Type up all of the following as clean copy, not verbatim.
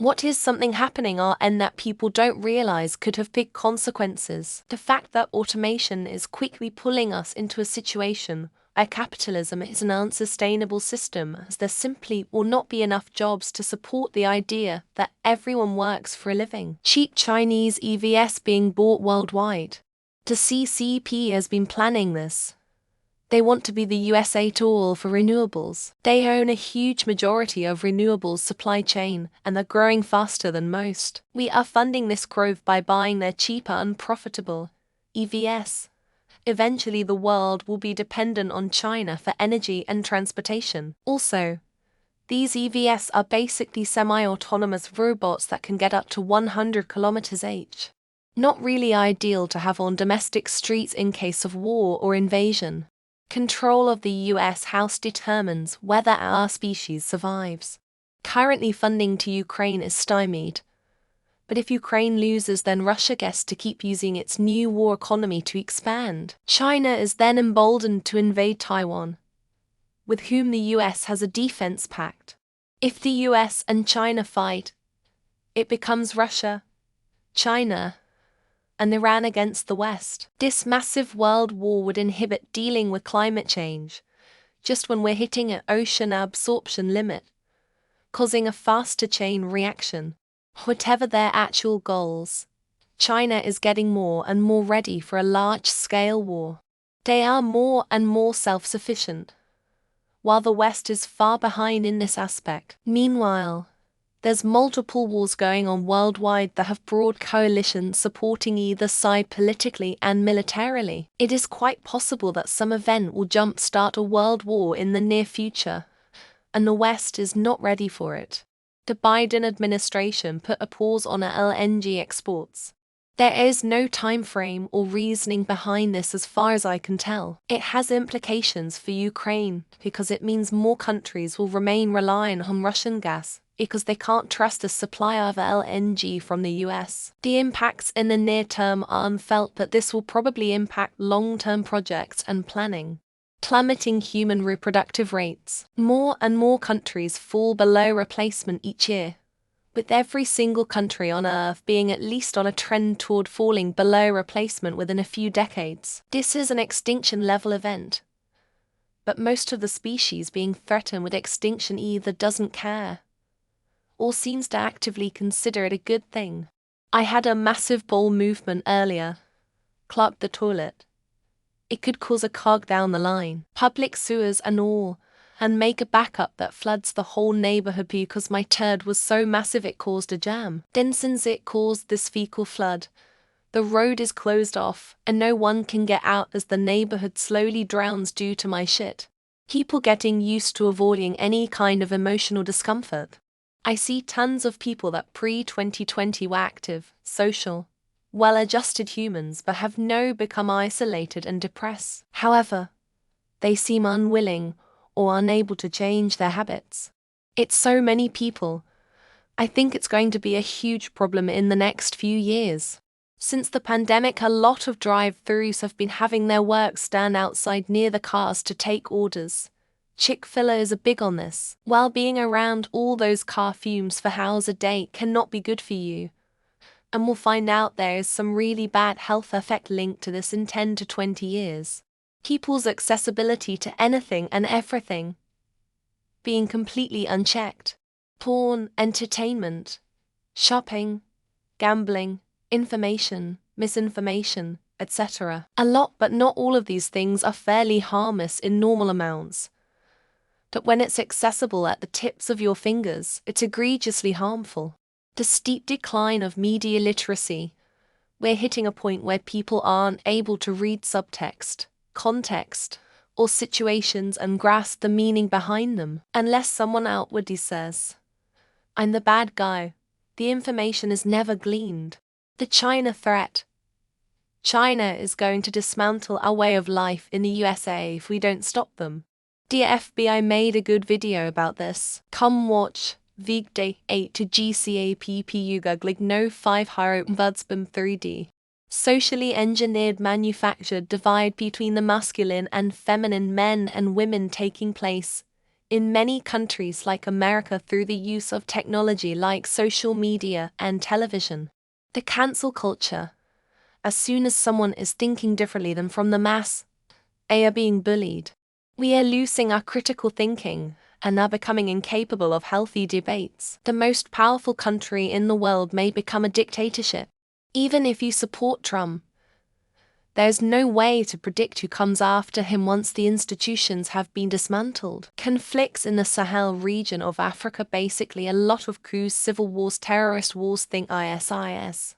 What is something happening and that people don't realize could have big consequences? The fact that automation is quickly pulling us into a situation where capitalism is an unsustainable system, as there simply will not be enough jobs to support the idea that everyone works for a living. Cheap Chinese EVs being bought worldwide. The CCP has been planning this. They want to be the USA tool for renewables. They own a huge majority of renewables supply chain, and they're growing faster than most. We are funding this growth by buying their cheaper, unprofitable EVs. Eventually, the world will be dependent on China for energy and transportation. Also, these EVs are basically semi-autonomous robots that can get up to 100 kilometers each. Not really ideal to have on domestic streets in case of war or invasion. Control of the US House determines whether our species survives. Currently, funding to Ukraine is stymied. But if Ukraine loses, then Russia gets to keep using its new war economy to expand. China is then emboldened to invade Taiwan, with whom the US has a defense pact. If the US and China fight, it becomes Russia, China, and Iran against the West. This massive world war would inhibit dealing with climate change, just when we're hitting an ocean absorption limit, causing a faster chain reaction. Whatever their actual goals, China is getting more and more ready for a large-scale war. They are more and more self-sufficient, while the West is far behind in this aspect. Meanwhile, there's multiple wars going on worldwide that have broad coalitions supporting either side politically and militarily. It is quite possible that some event will jumpstart a world war in the near future, and the West is not ready for it. The Biden administration put a pause on LNG exports. There is no time frame or reasoning behind this as far as I can tell. It has implications for Ukraine because it means more countries will remain reliant on Russian gas because they can't trust a supply of LNG from the US. The impacts in the near term are unfelt, but this will probably impact long-term projects and planning. Plummeting human reproductive rates. More and more countries fall below replacement each year, with every single country on Earth being at least on a trend toward falling below replacement within a few decades. This is an extinction-level event, but most of the species being threatened with extinction either doesn't care or seems to actively consider it a good thing. I had a massive bowel movement earlier. Clogged the toilet. It could cause a clog down the line, public sewers and all, and make a backup that floods the whole neighborhood because my turd was so massive it caused a jam. Then since it caused this fecal flood, the road is closed off and no one can get out as the neighborhood slowly drowns due to my shit. People getting used to avoiding any kind of emotional discomfort. I see tons of people that pre-2020 were active, social, well-adjusted humans but have now become isolated and depressed. However, they seem unwilling or unable to change their habits. It's so many people. I think it's going to be a huge problem in the next few years. Since the pandemic, a lot of drive-thrus have been having their work stand outside near the cars to take orders. Chick-fil-A is big on this. While being around all those car fumes for hours a day cannot be good for you, and we'll find out there is some really bad health effect linked to this in 10 to 20 years. People's accessibility to anything and everything being completely unchecked. Porn, entertainment, shopping, gambling, information, misinformation, etc. A lot but not all of these things are fairly harmless in normal amounts. But when it's accessible at the tips of your fingers, it's egregiously harmful. The steep decline of media literacy. We're hitting a point where people aren't able to read subtext, context, or situations and grasp the meaning behind them. Unless someone outwardly says, "I'm the bad guy," the information is never gleaned. The China threat. China is going to dismantle our way of life in the USA if we don't stop them. The FBI made a good video about this. Come watch. Vigday 8 to GCAPPU googling no 5 hiro vudsbum 3D. Socially engineered manufactured divide between the masculine and feminine men and women taking place in many countries like America through the use of technology like social media and television. The cancel culture. As soon as someone is thinking differently than from the mass, they are being bullied. We are losing our critical thinking and are becoming incapable of healthy debates. The most powerful country in the world may become a dictatorship. Even if you support Trump, there's no way to predict who comes after him once the institutions have been dismantled. Conflicts in the Sahel region of Africa, basically a lot of coups, civil wars, terrorist wars, think ISIS.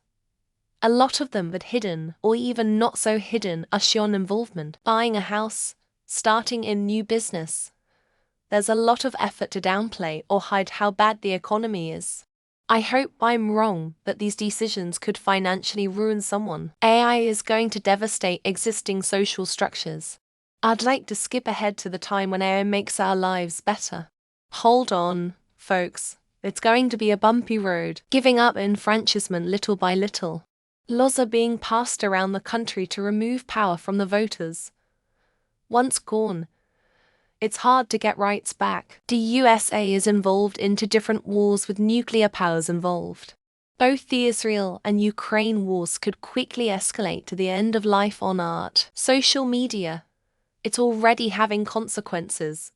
A lot of them, but hidden, or even not so hidden, are shown involvement. Buying a house, starting a new business. There's a lot of effort to downplay or hide how bad the economy is. I hope I'm wrong, but these decisions could financially ruin someone. AI is going to devastate existing social structures. I'd like to skip ahead to the time when AI makes our lives better. Hold on, folks. It's going to be a bumpy road, giving up enfranchisement little by little. Laws are being passed around the country to remove power from the voters. Once gone, it's hard to get rights back. The USA is involved into different wars with nuclear powers involved. Both the Israel and Ukraine wars could quickly escalate to the end of life on art. Social media. It's already having consequences.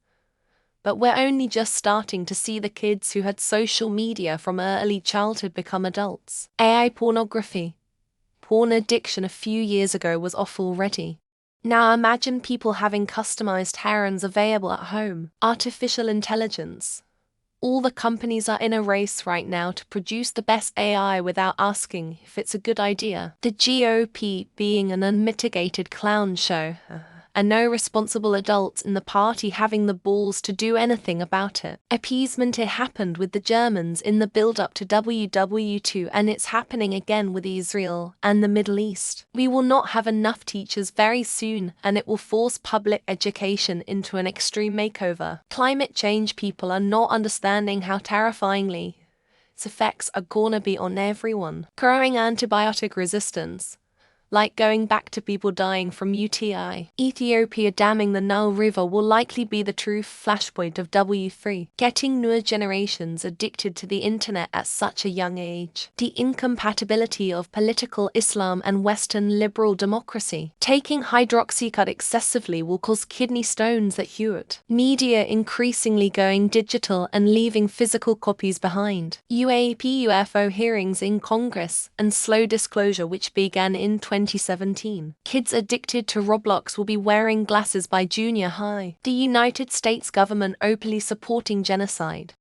But we're only just starting to see the kids who had social media from early childhood become adults. AI pornography. Porn addiction a few years ago was off already. Now imagine people having customized harems available at home. Artificial intelligence. All the companies are in a race right now to produce the best AI without asking if it's a good idea. The GOP being an unmitigated clown show, and no responsible adults in the party having the balls to do anything about it. Appeasement. It happened with the Germans in the build-up to WW2, and it's happening again with Israel and the Middle East. We will not have enough teachers very soon, and it will force public education into an extreme makeover. Climate change. People are not understanding how terrifyingly its effects are gonna be on everyone. Growing antibiotic resistance. Like going back to people dying from UTI. Ethiopia damming the Nile River will likely be the true flashpoint of W3. Getting newer generations addicted to the internet at such a young age. The incompatibility of political Islam and Western liberal democracy. Taking hydroxycut excessively will cause kidney stones at Hewitt. Media increasingly going digital and leaving physical copies behind. UAP UFO hearings in Congress and slow disclosure, which began in 2017. Kids addicted to Roblox will be wearing glasses by junior high. The United States government openly supporting genocide.